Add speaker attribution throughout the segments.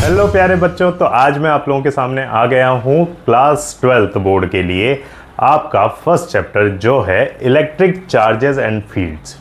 Speaker 1: Hello प्यारे बच्चों, तो आज मैं आप लोगों के सामने आ गया हूँ क्लास 12th बोर्ड के लिए आपका फर्स्ट चैप्टर जो है इलेक्ट्रिक चार्जेस एंड फील्ड्स।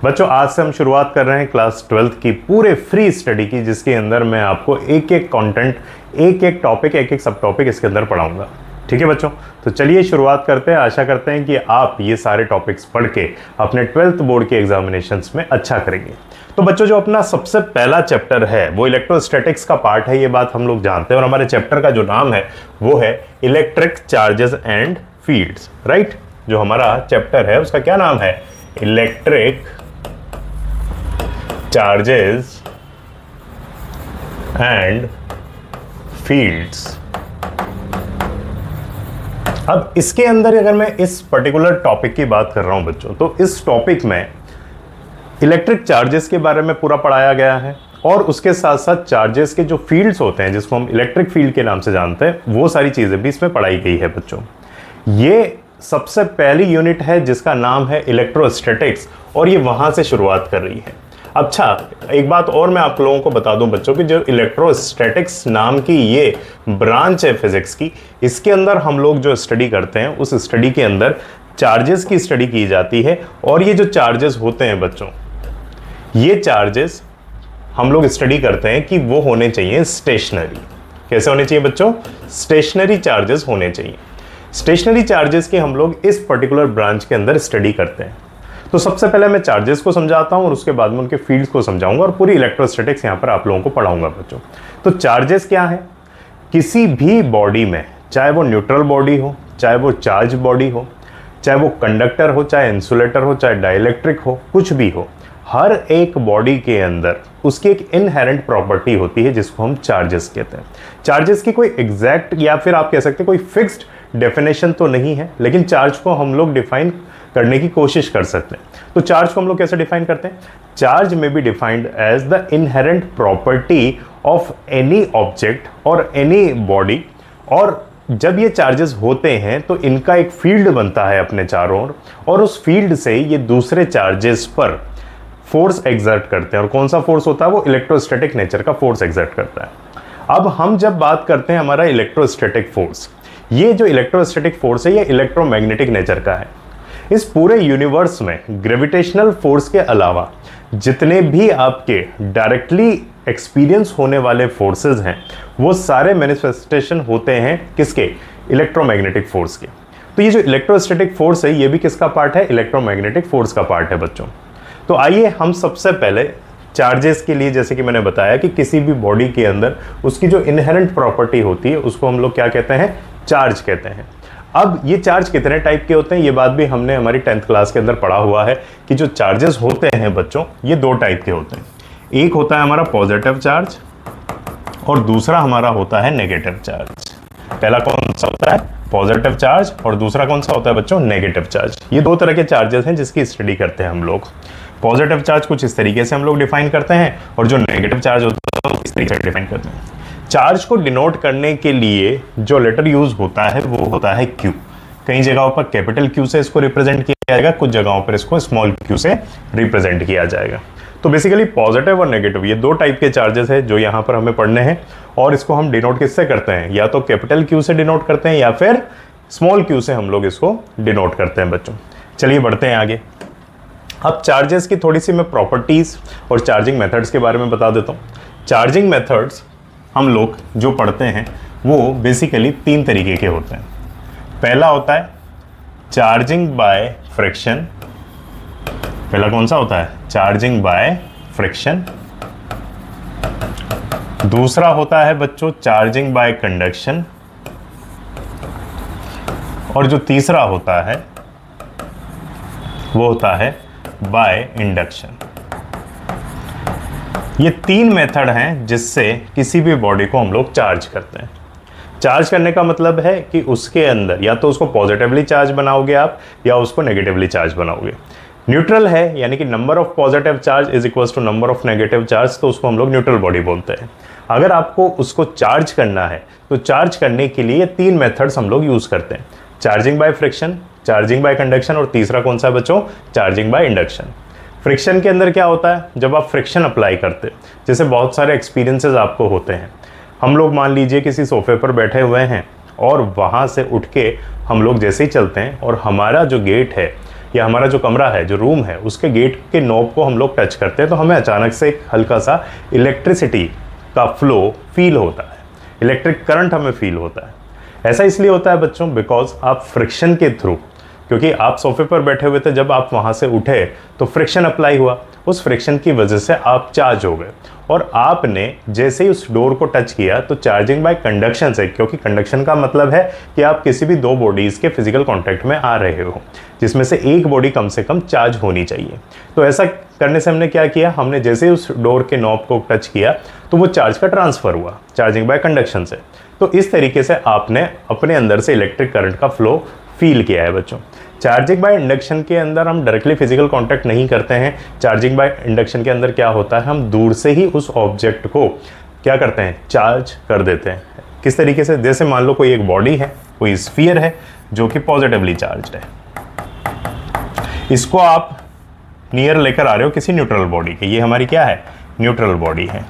Speaker 1: बच्चों, आज से हम शुरुआत कर रहे हैं क्लास 12th की पूरे फ्री स्टडी की, जिसके अंदर मैं आपको एक एक कंटेंट, एक एक टॉपिक, एक एक सब टॉपिक इसके अंदर पढ़ाऊंगा। ठीक है बच्चों, तो चलिए शुरुआत करते हैं। आशा करते हैं कि आप ये सारे टॉपिक्स पढ़ के अपने 12th बोर्ड के एग्जामिनेशंस में अच्छा करेंगे। तो बच्चों, जो अपना सबसे पहला चैप्टर है वो इलेक्ट्रोस्टैटिक्स का पार्ट है, ये बात हम लोग जानते हैं। और हमारे चैप्टर का जो नाम है वो है electric charges and fields, right. जो हमारा चैप्टर है उसका क्या नाम है? Electric charges and fields. अब इसके अंदर अगर मैं इस पर्टिकुलर टॉपिक की बात कर रहा हूं बच्चों, तो इस टॉपिक में इलेक्ट्रिक चार्जेस के बारे में पूरा पढ़ाया गया है और उसके साथ साथ चार्जेस के जो फील्ड्स होते हैं, जिसको हम इलेक्ट्रिक फील्ड के नाम से जानते हैं, वो सारी चीज़ें भी इसमें पढ़ाई गई है बच्चों। ये सबसे पहली यूनिट है जिसका नाम है इलेक्ट्रोस्टैटिक्स और ये वहाँ से शुरुआत कर रही है। अच्छा, एक बात और मैं आप लोगों को बता दूं बच्चों कि जो इलेक्ट्रोस्टैटिक्स नाम की ये ब्रांच है फिजिक्स की, इसके अंदर हम लोग जो स्टडी करते हैं उस स्टडी के अंदर चार्जेस की स्टडी की जाती है। और ये जो चार्जेस होते हैं बच्चों, ये चार्जेस हम लोग स्टडी करते हैं कि वो होने चाहिए स्टेशनरी। कैसे होने चाहिए बच्चों? स्टेशनरी चार्जेस होने चाहिए। स्टेशनरी चार्जेस की हम लोग इस पर्टिकुलर ब्रांच के अंदर स्टडी करते हैं। तो सबसे पहले मैं चार्जेस को समझाता हूं और उसके बाद में उनके फील्ड्स को समझाऊंगा और पूरी इलेक्ट्रोस्टैटिक्स यहां पर आप लोगों को पढ़ाऊंगा बच्चों। तो चार्जेस क्या है? किसी भी बॉडी में, चाहे वो न्यूट्रल बॉडी हो, चाहे वो चार्ज बॉडी हो, चाहे वो कंडक्टर हो, चाहे इंसुलेटर हो, चाहे डाइलेक्ट्रिक हो, कुछ भी हो, हर एक बॉडी के अंदर उसकी एक इनहेरेंट प्रॉपर्टी होती है जिसको हम चार्जेस कहते हैं। चार्जेस की कोई एग्जैक्ट या फिर आप कह सकते हैं कोई फिक्स्ड डेफिनेशन तो नहीं है, लेकिन चार्ज को हम लोग डिफाइन करने की कोशिश कर सकते हैं। तो चार्ज को हम लोग कैसे डिफाइन करते हैं? चार्ज में be defined as the inherent property of any object और एनी बॉडी। और जब ये चार्जेस होते हैं तो इनका एक फील्ड बनता है अपने चारों ओर, और उस फील्ड से ये दूसरे चार्जेस पर फोर्स एग्जर्ट करते हैं। और कौन सा फोर्स होता है? वो इलेक्ट्रोस्टैटिक नेचर का फोर्स एग्जर्ट करता है। अब हम जब बात करते हैं हमारा इलेक्ट्रोस्टैटिक फोर्स, ये जो इलेक्ट्रोस्टैटिक फोर्स है ये इलेक्ट्रोमैग्नेटिक नेचर का है। इस पूरे यूनिवर्स में ग्रेविटेशनल फोर्स के अलावा जितने भी आपके डायरेक्टली एक्सपीरियंस होने वाले फोर्सेस हैं, वो सारे मैनिफेस्टेशन होते हैं किसके? इलेक्ट्रोमैग्नेटिक फोर्स के। तो ये जो इलेक्ट्रोस्टैटिक फोर्स है ये भी किसका पार्ट है? इलेक्ट्रोमैग्नेटिक फोर्स का पार्ट है बच्चों। तो आइए हम सबसे पहले चार्जेस के लिए, जैसे कि मैंने बताया कि किसी भी बॉडी के अंदर उसकी जो इनहेरेंट प्रॉपर्टी होती है उसको हम लोग क्या कहते हैं? चार्ज कहते हैं। अब ये चार्ज कितने टाइप के होते हैं ये बात भी हमने हमारी 10th क्लास के अंदर पढ़ा हुआ है कि जो चार्जेस होते हैं बच्चों ये दो टाइप के होते हैं। एक होता है हमारा पॉजिटिव चार्ज और दूसरा हमारा होता है नेगेटिव चार्ज। पहला कौन सा होता है? पॉजिटिव चार्ज, और दूसरा कौन सा होता है बच्चों? Negative charge. ये दो तरह के चार्जेस हैं जिसकी स्टडी करते हैं हम लोग। पॉजिटिव चार्ज कुछ इस तरीके से हम लोग डिफाइन करते हैं और जो नेगेटिव चार्ज होता है इस तरीके से डिफाइन करते हैं। चार्ज को डिनोट करने के लिए जो लेटर यूज होता है वो होता है क्यू। कई जगहों पर कैपिटल क्यू से इसको रिप्रेजेंट किया जाएगा, कुछ जगहों पर इसको स्मॉल क्यू से रिप्रेजेंट किया जाएगा। तो बेसिकली पॉजिटिव और नेगेटिव ये दो टाइप के चार्जेस है जो यहाँ पर हमें पढ़ने हैं। और इसको हम डिनोट किससे करते हैं? या तो कैपिटल क्यू से डिनोट करते हैं या फिर स्मॉल क्यू से हम लोग इसको डिनोट करते हैं बच्चों। चलिए बढ़ते हैं आगे। अब चार्जेस की थोड़ी सी मैं प्रॉपर्टीज और चार्जिंग मेथड्स के बारे में बता देता हूँ। चार्जिंग मेथड्स हम लोग जो पढ़ते हैं वो बेसिकली तीन तरीके के होते हैं। पहला होता है चार्जिंग बाय फ्रिक्शन। पहला कौन सा होता है? Charging by friction. दूसरा होता है बच्चों चार्जिंग बाय कंडक्शन। और जो तीसरा होता है वो होता है बाय इंडक्शन। ये तीन मेथड हैं जिससे किसी भी बॉडी को हम लोग चार्ज करते हैं। चार्ज करने का मतलब है कि उसके अंदर या तो उसको पॉजिटिवली चार्ज बनाओगे आप या उसको नेगेटिवली चार्ज बनाओगे। न्यूट्रल है यानी कि number of positive charge is equals to number of negative charge, तो उसको हम लोग न्यूट्रल बॉडी बोलते हैं। अगर आपको उसको चार्ज करना है तो चार्ज करने के लिए तीन मेथड्स हम लोग यूज करते हैं। Charging by friction, charging by conduction और तीसरा कौन सा बच्चों? Charging by induction. फ्रिक्शन के अंदर क्या होता है? जब आप फ्रिक्शन अप्लाई करते हैं, जैसे बहुत सारे एक्सपीरियंसेस आपको होते हैं, हम लोग मान लीजिए किसी सोफे पर बैठे हुए हैं और वहाँ से उठ के हम लोग जैसे ही चलते हैं और हमारा जो गेट है या हमारा जो कमरा है, जो रूम है, उसके गेट के नॉब को हम लोग टच करते हैं तो हमें अचानक से एक हल्का सा इलेक्ट्रिसिटी का फ्लो फील होता है, इलेक्ट्रिक करंट हमें फील होता है। ऐसा इसलिए होता है बच्चों बिकॉज आप फ्रिक्शन के थ्रू, क्योंकि आप सोफे पर बैठे हुए थे, जब आप वहाँ से उठे तो फ्रिक्शन अप्लाई हुआ, उस फ्रिक्शन की वजह से आप चार्ज हो गए और आपने जैसे ही उस डोर को टच किया तो चार्जिंग बाय कंडक्शन से, क्योंकि कंडक्शन का मतलब है कि आप किसी भी दो बॉडीज़ के फिजिकल कॉन्टैक्ट में आ रहे हो जिसमें से एक बॉडी कम से कम चार्ज होनी चाहिए। तो ऐसा करने से हमने क्या किया, हमने जैसे ही उस डोर के नॉब को टच किया तो वो चार्ज का ट्रांसफ़र हुआ चार्जिंग बाय कंडक्शन से। तो इस तरीके से आपने अपने अंदर से इलेक्ट्रिक करंट का फ्लो फील किया है बच्चों। चार्जिंग बाय इंडक्शन के अंदर हम डायरेक्टली फिजिकल कांटेक्ट नहीं करते हैं। चार्जिंग बाय इंडक्शन के अंदर क्या होता है, हम दूर से ही उस ऑब्जेक्ट को क्या करते हैं, चार्ज कर देते हैं। किस तरीके से, जैसे मान लो कोई एक बॉडी है, कोई स्फीयर है जो कि पॉजिटिवली चार्ज्ड है, इसको आप नियर लेकर आ रहे हो किसी न्यूट्रल बॉडी के, ये हमारी क्या है, न्यूट्रल बॉडी है।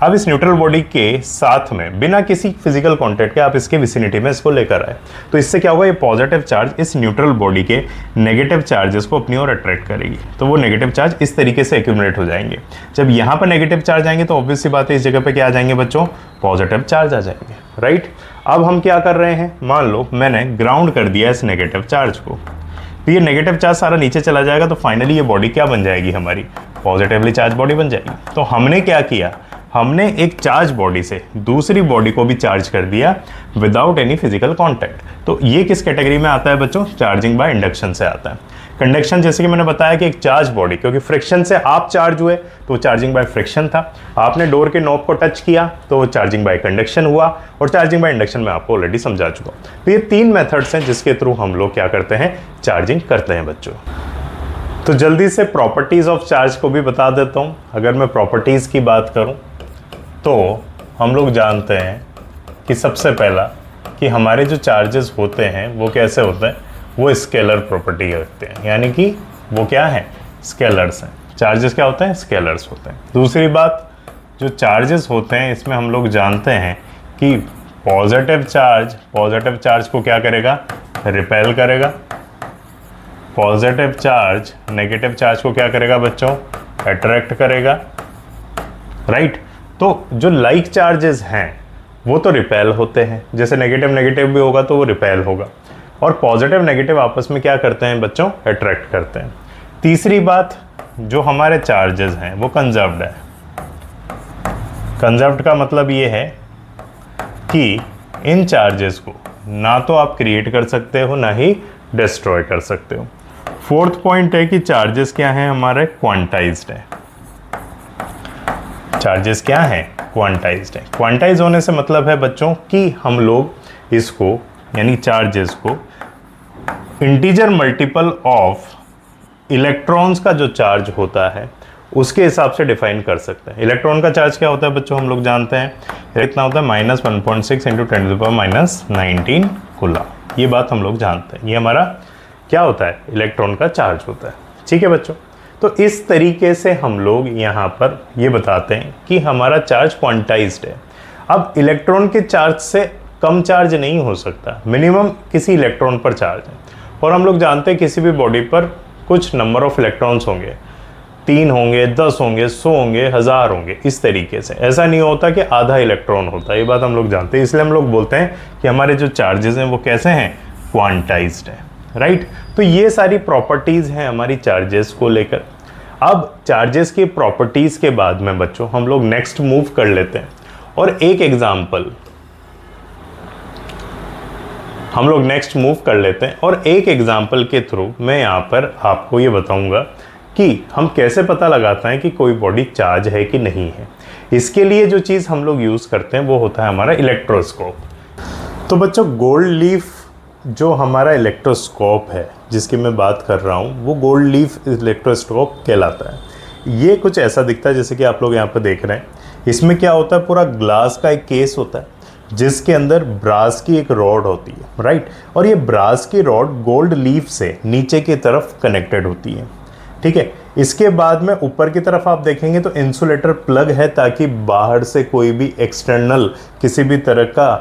Speaker 1: अब इस न्यूट्रल बॉडी के साथ में बिना किसी फिजिकल कांटेक्ट के आप इसके विसिनिटी में इसको लेकर आए तो इससे क्या होगा, ये पॉजिटिव चार्ज इस न्यूट्रल बॉडी के नेगेटिव चार्जेस को अपनी ओर अट्रैक्ट करेगी, तो वो नेगेटिव चार्ज इस तरीके से एक्यूमुलेट हो जाएंगे। जब यहाँ पर नेगेटिव चार्ज आएंगे तो ऑब्वियस सी बात है इस जगह पे क्या आ जाएंगे बच्चों, पॉजिटिव चार्ज आ जाएंगे, राइट। अब हम क्या कर रहे हैं, मान लो मैंने ग्राउंड कर दिया इस नेगेटिव चार्ज को, तो ये नेगेटिव चार्ज सारा नीचे चला जाएगा तो फाइनली ये बॉडी क्या बन जाएगी, हमारी पॉजिटिवली चार्ज बॉडी बन जाएगी। तो हमने क्या किया, हमने एक चार्ज बॉडी से दूसरी बॉडी को भी चार्ज कर दिया विदाउट एनी फिजिकल कांटेक्ट। तो ये किस कैटेगरी में आता है बच्चों, चार्जिंग बाय इंडक्शन से आता है। कंडक्शन जैसे कि मैंने बताया कि एक चार्ज बॉडी, क्योंकि फ्रिक्शन से आप चार्ज हुए तो चार्जिंग बाय फ्रिक्शन था, आपने डोर के नॉब को टच किया तो चार्जिंग बाय कंडक्शन हुआ, और चार्जिंग बाय इंडक्शन में आपको ऑलरेडी समझा चुका। तो ये तीन मेथड्स हैं जिसके थ्रू हम लोग क्या करते हैं, चार्जिंग करते हैं बच्चों। तो जल्दी से प्रॉपर्टीज़ ऑफ चार्ज को भी बता देता हूँ। अगर मैं प्रॉपर्टीज़ की बात करूँ तो हम लोग जानते हैं कि सबसे पहला कि हमारे जो चार्जेस होते हैं वो कैसे होते हैं, वो स्केलर प्रॉपर्टी रखते हैं, यानी कि वो क्या है, स्केलर्स हैं। चार्जेस क्या होते हैं, स्केलर्स होते हैं। दूसरी बात, जो चार्जेस होते हैं इसमें हम लोग जानते हैं कि पॉजिटिव चार्ज को क्या करेगा, रिपेल करेगा, पॉजिटिव चार्ज नेगेटिव चार्ज को क्या करेगा बच्चों, अट्रैक्ट करेगा, राइट। तो जो लाइक चार्जेस हैं वो तो रिपेल होते हैं, जैसे नेगेटिव भी होगा तो वो रिपेल होगा, और पॉजिटिव नेगेटिव आपस में क्या करते हैं बच्चों, अट्रैक्ट करते हैं। तीसरी बात, जो हमारे चार्जेस हैं वो कंजर्व्ड है। कंजर्व्ड का मतलब ये है कि इन चार्जेस को ना तो आप क्रिएट कर सकते हो ना ही डिस्ट्रॉय कर सकते हो। फोर्थ पॉइंट है कि चार्जेस क्या हैं हमारे, क्वांटाइज्ड है। चार्जेस क्या हैं, क्वांटाइज्ड है। क्वांटाइज होने से मतलब है बच्चों कि हम लोग इसको यानी चार्जेस को इंटीजर मल्टीपल ऑफ इलेक्ट्रॉन्स का जो चार्ज होता है उसके हिसाब से डिफाइन कर सकते हैं। इलेक्ट्रॉन का चार्ज क्या होता है बच्चों, हम लोग जानते हैं कितना होता है, -1.6 × 10⁻⁻19 कूलम। ये बात हम लोग जानते हैं, ये हमारा क्या होता है, इलेक्ट्रॉन का चार्ज होता है, ठीक है बच्चों। तो इस तरीके से हम लोग यहाँ पर ये बताते हैं कि हमारा चार्ज क्वांटाइज्ड है। अब इलेक्ट्रॉन के चार्ज से कम चार्ज नहीं हो सकता, मिनिमम किसी इलेक्ट्रॉन पर चार्ज है, और हम लोग जानते हैं किसी भी बॉडी पर कुछ नंबर ऑफ इलेक्ट्रॉन्स होंगे, 3 होंगे, 10 होंगे, 100 होंगे, 1000 होंगे, इस तरीके से। ऐसा नहीं होता कि आधा इलेक्ट्रॉन होता है, ये बात हम लोग जानते हैं। इसलिए हम लोग बोलते हैं कि हमारे जो चार्जेस हैं वो कैसे हैं, क्वांटाइज्ड है, राइट। तो ये सारी प्रॉपर्टीज़ हैं हमारी चार्जेस को लेकर। अब चार्जेस की प्रॉपर्टीज़ के बाद में बच्चों हम लोग नेक्स्ट मूव कर लेते हैं, और एक एग्जाम्पल हम लोग नेक्स्ट मूव कर लेते हैं, और एक एग्जाम्पल के थ्रू मैं यहाँ पर आपको ये बताऊंगा कि हम कैसे पता लगाते हैं कि कोई बॉडी चार्ज है कि नहीं है। इसके लिए जो चीज़ हम लोग यूज़ करते हैं वो होता है हमारा इलेक्ट्रोस्कोप। तो बच्चों गोल्ड लीफ जो हमारा इलेक्ट्रोस्कोप है जिसकी मैं बात कर रहा हूँ वो गोल्ड लीफ इलेक्ट्रोस्कोप कहलाता है। ये कुछ ऐसा दिखता है जैसे कि आप लोग यहाँ पर देख रहे हैं। इसमें क्या होता है, पूरा ग्लास का एक केस होता है जिसके अंदर ब्रास की एक रॉड होती है, राइट। और ये ब्रास की रॉड गोल्ड लीफ से नीचे की तरफ कनेक्टेड होती है, ठीक है। इसके बाद में ऊपर की तरफ आप देखेंगे तो इंसुलेटर प्लग है, ताकि बाहर से कोई भी एक्सटर्नल किसी भी तरह का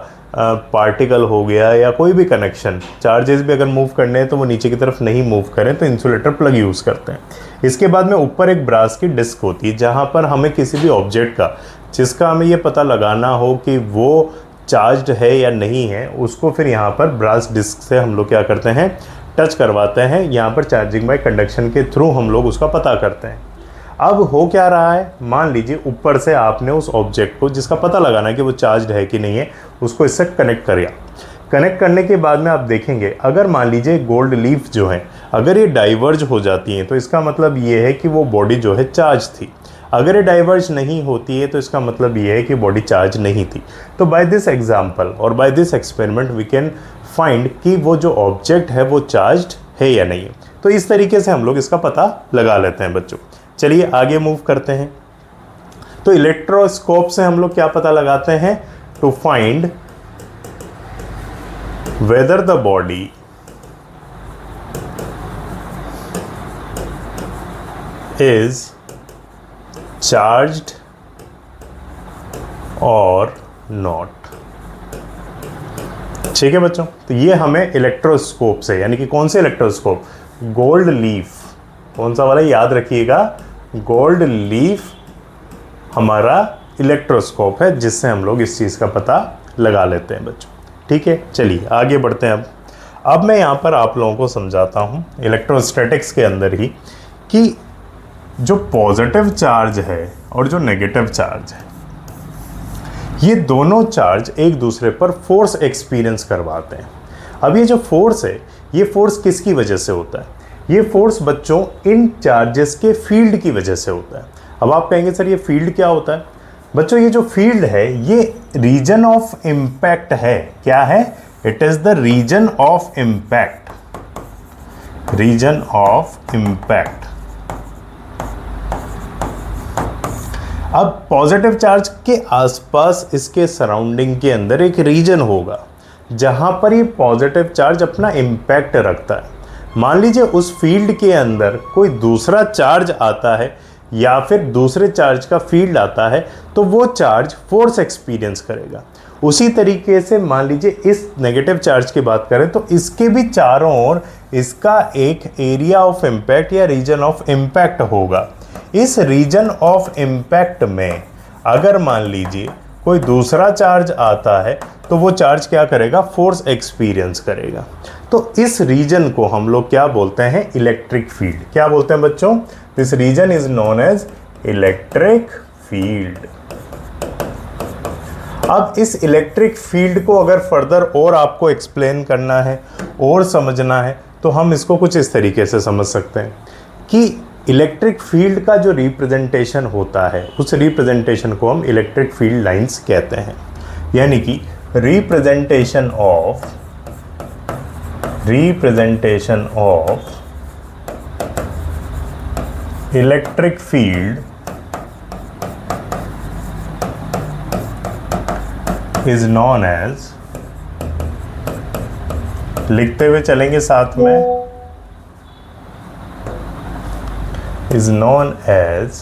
Speaker 1: पार्टिकल हो गया या कोई भी कनेक्शन, चार्जेस भी अगर मूव करने हैं तो वो नीचे की तरफ नहीं मूव करें, तो इंसुलेटर प्लग यूज़ करते हैं। इसके बाद में ऊपर एक ब्रास की डिस्क होती है, जहाँ पर हमें किसी भी ऑब्जेक्ट का जिसका हमें ये पता लगाना हो कि वो चार्ज्ड है या नहीं है, उसको फिर यहाँ पर ब्रास डिस्क से हम लोग क्या करते हैं, टच करवाते हैं। यहाँ पर चार्जिंग बाय कंडक्शन के थ्रू हम लोग उसका पता करते हैं। अब हो क्या रहा है, मान लीजिए ऊपर से आपने उस ऑब्जेक्ट को जिसका पता लगाना है कि वो चार्ज्ड है कि नहीं है, उसको इससे कनेक्ट कर दिया। कनेक्ट करने के बाद में आप देखेंगे, अगर मान लीजिए गोल्ड लीफ जो है अगर ये डाइवर्ज हो जाती हैं, तो इसका मतलब ये है कि वो बॉडी जो है चार्ज थी। अगर ये डाइवर्ज नहीं होती है तो इसका मतलब ये है कि बॉडी चार्ज नहीं थी। तो बाय दिस एग्जांपल और by this experiment we can find कि वो जो ऑब्जेक्ट है वो चार्ज्ड है या नहीं है। तो इस तरीके से हम लोग इसका पता लगा लेते हैं बच्चों। चलिए आगे मूव करते हैं। तो इलेक्ट्रोस्कोप से हम लोग क्या पता लगाते हैं, to find whether the body is charged और नॉट। ठीक है बच्चों, तो ये हमें इलेक्ट्रोस्कोप से, यानी कि कौन से इलेक्ट्रोस्कोप, गोल्ड लीफ, कौन सा वाला याद रखिएगा, गोल्ड लीफ हमारा इलेक्ट्रोस्कोप है, जिससे हम लोग इस चीज़ का पता लगा लेते हैं बच्चों। ठीक है, चलिए आगे बढ़ते हैं। अब मैं यहाँ पर आप लोगों को समझाता हूँ इलेक्ट्रोस्टैटिक्स के अंदर ही कि जो पॉजिटिव चार्ज है और जो नेगेटिव चार्ज है, ये दोनों चार्ज एक दूसरे पर फोर्स एक्सपीरियंस करवाते हैं। अब ये जो फोर्स है, ये फोर्स किसकी वजह से होता है, ये फोर्स बच्चों इन चार्जेस के फील्ड की वजह से होता है। अब आप कहेंगे सर ये फील्ड क्या होता है, बच्चों ये जो फील्ड है ये रीजन ऑफ इम्पैक्ट है। क्या है, it is the reason of impact, reason of impact. अब पॉजिटिव चार्ज के आसपास इसके सराउंडिंग के अंदर एक रीजन होगा जहां पर ये पॉजिटिव चार्ज अपना इम्पैक्ट रखता है। मान लीजिए उस फील्ड के अंदर कोई दूसरा चार्ज आता है या फिर दूसरे चार्ज का फील्ड आता है, तो वो चार्ज फोर्स एक्सपीरियंस करेगा। उसी तरीके से मान लीजिए इस नेगेटिव चार्ज की बात करें तो इसके भी चारों ओर इसका एक एरिया ऑफ इम्पैक्ट या रीजन ऑफ इम्पैक्ट होगा। इस रीजन ऑफ इम्पैक्ट में अगर मान लीजिए कोई दूसरा चार्ज आता है तो वो चार्ज क्या करेगा, फोर्स एक्सपीरियंस करेगा। तो इस रीजन को हम लोग क्या बोलते हैं, इलेक्ट्रिक फील्ड। क्या बोलते हैं बच्चों, this reason is known as electric field. अब इस इलेक्ट्रिक फील्ड को अगर फर्दर और आपको एक्सप्लेन करना है और समझना है तो हम इसको कुछ इस तरीके से समझ सकते हैं कि इलेक्ट्रिक फील्ड का जो रिप्रेजेंटेशन होता है उस रिप्रेजेंटेशन को हम इलेक्ट्रिक फील्ड लाइंस कहते हैं। यानी कि representation of electric field is known as, लिखते हुए चलेंगे साथ में, is known as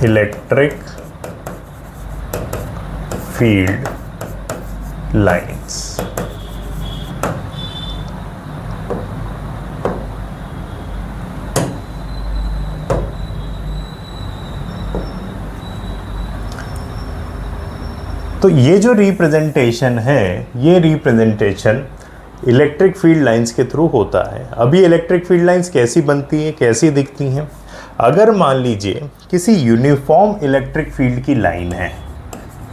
Speaker 1: electric field lines। तो ये जो रिप्रेजेंटेशन है, ये रिप्रेजेंटेशन इलेक्ट्रिक फील्ड लाइंस के थ्रू होता है। अभी इलेक्ट्रिक फील्ड लाइंस कैसी बनती हैं, कैसी दिखती हैं, अगर मान लीजिए किसी यूनिफॉर्म इलेक्ट्रिक फील्ड की लाइन है,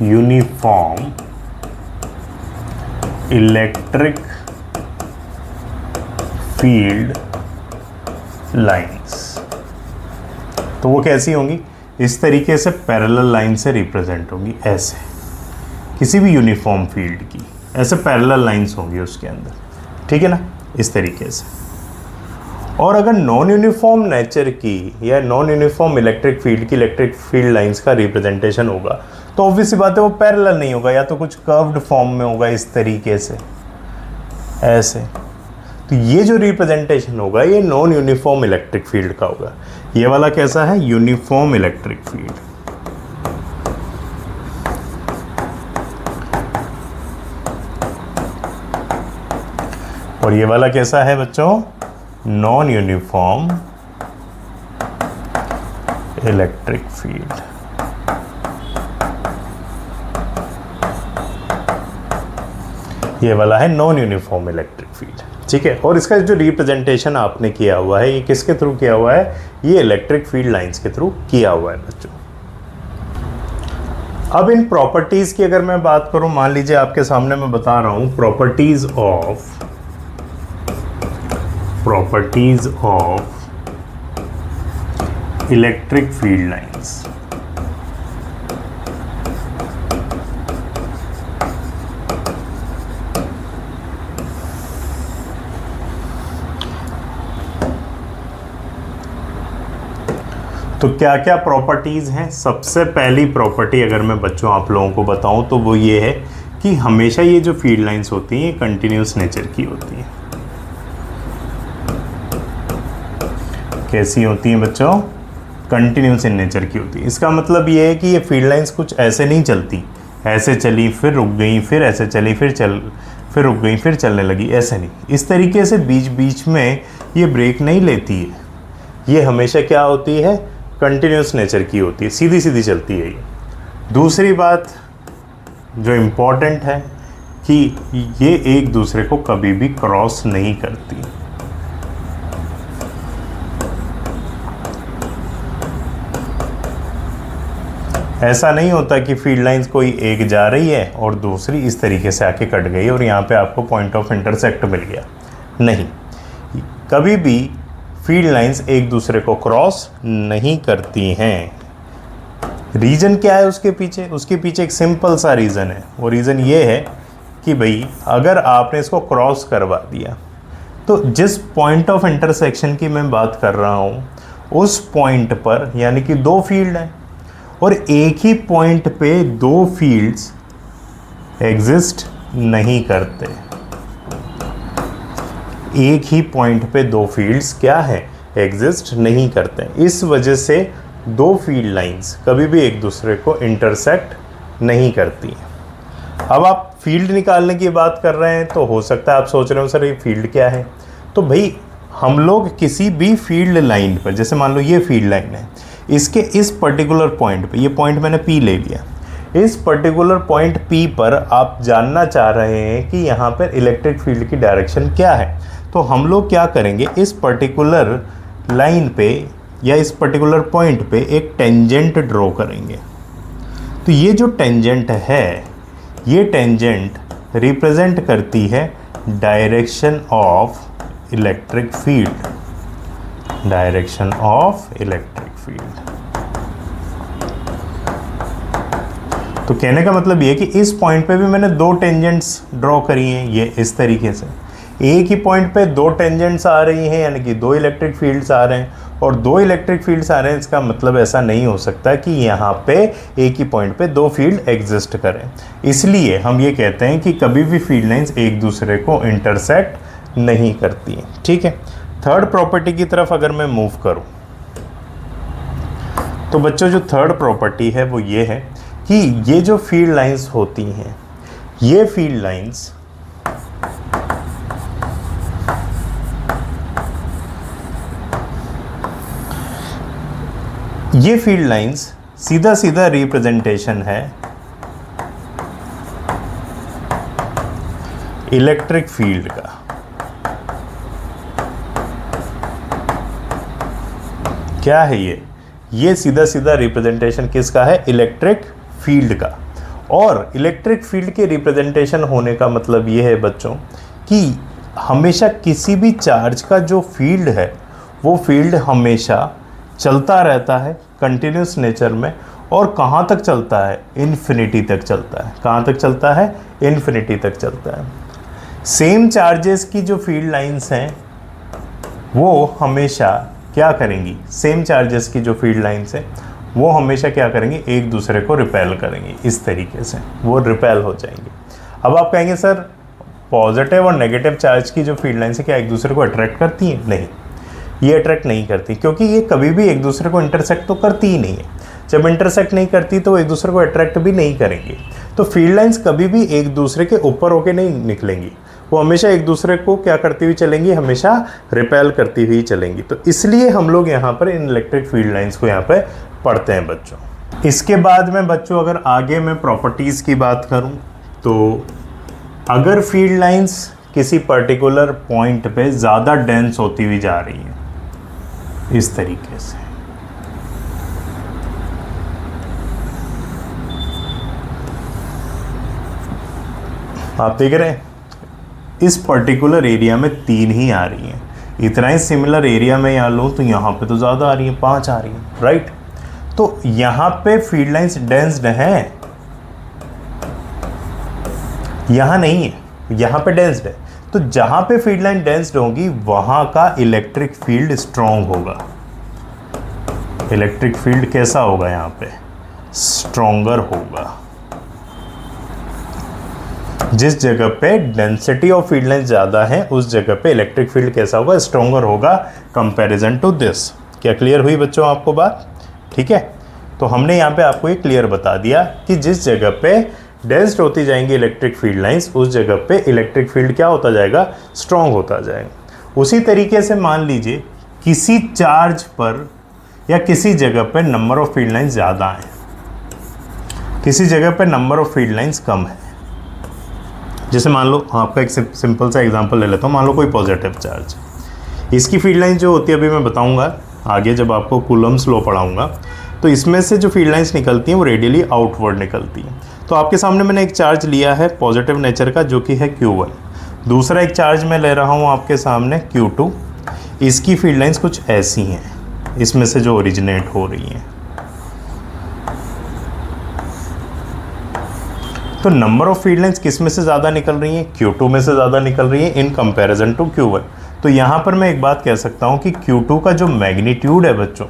Speaker 1: यूनिफॉर्म इलेक्ट्रिक फील्ड लाइंस, तो वो कैसी होंगी, इस तरीके से पैरेलल लाइन से रिप्रेजेंट होंगी। ऐसे किसी भी यूनिफॉर्म फील्ड की ऐसे पैरेलल लाइंस होंगी उसके अंदर, ठीक है ना, इस तरीके से। और अगर नॉन यूनिफॉर्म नेचर की या नॉन यूनिफॉर्म इलेक्ट्रिक फील्ड की इलेक्ट्रिक फील्ड लाइंस का रिप्रेजेंटेशन होगा तो ऑब्वियस सी बात है वो पैरेलल नहीं होगा, या तो कुछ कर्व्ड फॉर्म में होगा इस तरीके से, ऐसे। तो ये जो रिप्रेजेंटेशन होगा ये नॉन यूनिफॉर्म इलेक्ट्रिक फील्ड का होगा। ये वाला कैसा है? Uniform electric field. और ये वाला कैसा है बच्चों? Non uniform electric field. ये वाला है नॉन यूनिफॉर्म इलेक्ट्रिक फील्ड, ठीक है। और इसका जो रिप्रेजेंटेशन आपने किया हुआ है ये किसके थ्रू किया हुआ है? ये इलेक्ट्रिक फील्ड लाइंस के थ्रू किया हुआ है बच्चों। अब इन प्रॉपर्टीज की अगर मैं बात करूं, मान लीजिए आपके सामने मैं बता रहा हूं properties of electric field lines. तो क्या क्या प्रॉपर्टीज हैं? सबसे पहली प्रॉपर्टी अगर मैं बच्चों आप लोगों को बताऊं तो वो ये है कि हमेशा ये जो फील्ड लाइंस होती हैं कंटिन्यूस नेचर की होती हैं। कैसी होती हैं बच्चों? कंटिन्यूस इन नेचर की होती है। इसका मतलब ये है कि ये फील्ड लाइंस कुछ ऐसे नहीं चलती, ऐसे चली फिर रुक गई, फिर ऐसे चली फिर रुक गई, फिर चलने लगी, ऐसे नहीं। इस तरीके से बीच बीच में ये ब्रेक नहीं लेती है। ये हमेशा क्या होती है? कंटिन्यूस नेचर की होती है, सीधी सीधी चलती है ये। दूसरी बात जो इम्पोर्टेंट है कि ये एक दूसरे को कभी भी क्रॉस नहीं करती। ऐसा नहीं होता कि फील्ड लाइंस कोई एक जा रही है और दूसरी इस तरीके से आके कट गई और यहाँ पे आपको पॉइंट ऑफ इंटरसेक्ट मिल गया। नहीं, कभी भी फील्ड लाइंस एक दूसरे को क्रॉस नहीं करती हैं। रीज़न क्या है उसके पीछे? उसके पीछे एक सिंपल सा रीज़न है। वो रीज़न ये है कि भाई अगर आपने इसको क्रॉस करवा दिया तो जिस पॉइंट ऑफ इंटरसेक्शन की मैं बात कर रहा हूँ उस पॉइंट पर यानी कि दो फील्ड हैं और एक ही पॉइंट पे दो फील्ड्स एग्जिस्ट नहीं करते। एक ही पॉइंट पे दो फील्ड्स क्या है? एग्जिस्ट नहीं करते। इस वजह से दो फील्ड लाइंस कभी भी एक दूसरे को इंटरसेक्ट नहीं करती हैं। अब आप फील्ड निकालने की बात कर रहे हैं तो हो सकता है आप सोच रहे हो सर ये फील्ड क्या है? तो भाई हम लोग किसी भी फील्ड लाइन पर, जैसे मान लो ये फील्ड लाइन है, इसके इस पर्टिकुलर पॉइंट पे, ये पॉइंट मैंने P ले लिया, इस पर्टिकुलर पॉइंट P पर आप जानना चाह रहे हैं कि यहाँ पर इलेक्ट्रिक फील्ड की डायरेक्शन क्या है। तो हम लोग क्या करेंगे, इस पर्टिकुलर लाइन पे या इस पर्टिकुलर पॉइंट पे एक टेंजेंट ड्रॉ करेंगे। तो ये जो टेंजेंट है, ये टेंजेंट रिप्रेजेंट करती है direction of electric field. Direction of electric field. तो कहने का मतलब ये कि इस पॉइंट पे भी मैंने दो टेंजेंट्स ड्रॉ करी हैं, ये इस तरीके से। एक ही पॉइंट पे दो टेंजेंट्स आ रही हैं यानी कि दो इलेक्ट्रिक फील्ड्स आ रहे हैं और दो इलेक्ट्रिक फील्ड्स आ रहे हैं, इसका मतलब ऐसा नहीं हो सकता कि यहाँ पे एक ही पॉइंट पे दो फील्ड एग्जिस्ट करें। इसलिए हम ये कहते हैं कि कभी भी फील्ड लाइंस एक दूसरे को इंटरसेक्ट नहीं करती हैं, ठीक है। थर्ड प्रॉपर्टी की तरफ अगर मैं मूव करूं तो बच्चों जो थर्ड प्रॉपर्टी है वो ये है कि ये जो फील्ड लाइंस होती हैं, ये फील्ड लाइंस सीधा सीधा रिप्रेजेंटेशन है इलेक्ट्रिक फील्ड का। क्या है ये सीधा सीधा रिप्रेजेंटेशन किसका है? इलेक्ट्रिक फील्ड का। और इलेक्ट्रिक फील्ड के रिप्रेजेंटेशन होने का मतलब ये है बच्चों कि हमेशा किसी भी चार्ज का जो फील्ड है वो फील्ड हमेशा चलता रहता है कंटिन्यूस नेचर में। और कहाँ तक चलता है? इन्फिनिटी तक चलता है। कहाँ तक चलता है? इन्फिनिटी तक चलता है। सेम चार्जेस की जो फील्ड लाइंस हैं वो हमेशा क्या करेंगी? सेम चार्जेस की जो फील्ड लाइंस हैं वो हमेशा क्या करेंगे? एक दूसरे को रिपेल करेंगे। इस तरीके से वो रिपेल हो जाएंगे। अब आप कहेंगे सर पॉजिटिव और नेगेटिव चार्ज की जो फील्ड लाइन्स है क्या एक दूसरे को अट्रैक्ट करती हैं? नहीं, ये अट्रैक्ट नहीं करती, क्योंकि ये कभी भी एक दूसरे को इंटरसेक्ट तो करती ही नहीं है। जब इंटरसेक्ट नहीं करती तो एक दूसरे को अट्रैक्ट भी नहीं करेंगी। तो फील्ड लाइन्स कभी भी एक दूसरे के ऊपर होके नहीं निकलेंगी, वो हमेशा एक दूसरे को क्या करती हुई चलेंगी? हमेशा रिपेल करती हुई चलेंगी। तो इसलिए हम लोग यहाँ पर इन इलेक्ट्रिक फील्ड लाइन्स को यहाँ पे पढ़ते हैं बच्चों। इसके बाद में बच्चों अगर आगे मैं प्रॉपर्टीज़ की बात करूँ तो अगर फील्ड लाइन्स किसी पर्टिकुलर पॉइंट पे ज़्यादा डेंस होती हुई जा रही हैं इस तरीके से, आप देख रहे हैं इस पर्टिकुलर एरिया में 3 ही आ रही हैं, इतना ही सिमिलर एरिया में यहाँ लो तो यहाँ पे तो ज़्यादा आ रही हैं, 5 आ रही हैं, राइट। तो यहाँ पे फील्ड लाइन्स डेंस्ड हैं, यहाँ नहीं है, यहाँ पे डेंस्ड है। तो जहाँ पे फील्ड लाइन डेंस्ड होगी वहाँ का इलेक्ट्रिक फील्ड स्ट्रॉन्ग होगा। इलेक्ट्रिक फील्ड कैसा होगा? यहाँ पे स्ट्रॉन्गर होगा। जिस जगह पे डेंसिटी ऑफ फील्ड लाइन ज़्यादा है उस जगह पे इलेक्ट्रिक फील्ड कैसा होगा? स्ट्रॉन्गर होगा कंपैरिजन टू दिस। क्या क्लियर हुई बच्चों आपको बात? ठीक है, तो हमने यहाँ पे आपको ये क्लियर बता दिया कि जिस जगह पे डेंस्ड होती जाएंगी इलेक्ट्रिक फील्ड लाइंस उस जगह पे इलेक्ट्रिक फील्ड क्या होता जाएगा? स्ट्रॉन्ग होता जाएगा। उसी तरीके से मान लीजिए किसी चार्ज पर या किसी जगह पे नंबर ऑफ फील्ड लाइंस ज़्यादा हैं, किसी जगह पे नंबर ऑफ फील्ड लाइंस कम है। जैसे मान लो आपका एक सिंपल सा एग्जांपल ले लेता हूँ, मान लो कोई पॉजिटिव चार्ज, इसकी फील्ड लाइन जो होती है अभी मैं बताऊँगा आगे जब आपको कूलम्स लॉ पढ़ाऊँगा, तो इसमें से जो फील्ड लाइंस निकलती हैं वो रेडियली आउटवर्ड निकलती हैं। तो आपके सामने मैंने एक चार्ज लिया है पॉजिटिव नेचर का जो कि है Q1, दूसरा एक चार्ज मैं ले रहा हूँ आपके सामने Q2, इसकी फील्ड लाइंस कुछ ऐसी हैं इसमें से जो ओरिजिनेट हो रही हैं। तो नंबर ऑफ फील्ड लाइंस किस में से ज़्यादा निकल रही हैं? Q2 में से ज़्यादा निकल रही हैं इन कंपैरिजन टू Q1। तो यहाँ पर मैं एक बात कह सकता हूँ कि Q2 का जो मैग्नीट्यूड है बच्चों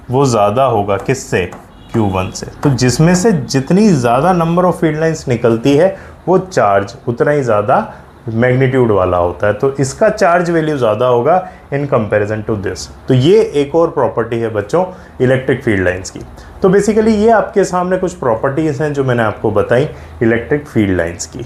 Speaker 1: वो ज़्यादा होगा किससे? Q1 से। तो जिसमें से जितनी ज़्यादा नंबर ऑफ फील्ड लाइंस निकलती है वो चार्ज उतना ही ज़्यादा मैग्नीट्यूड वाला होता है। तो इसका चार्ज वैल्यू ज़्यादा होगा इन कंपैरिजन टू दिस। तो ये एक और प्रॉपर्टी है बच्चों इलेक्ट्रिक फील्ड लाइंस की। तो बेसिकली ये आपके सामने कुछ प्रॉपर्टीज़ हैं जो मैंने आपको बताई इलेक्ट्रिक फील्ड लाइंस की।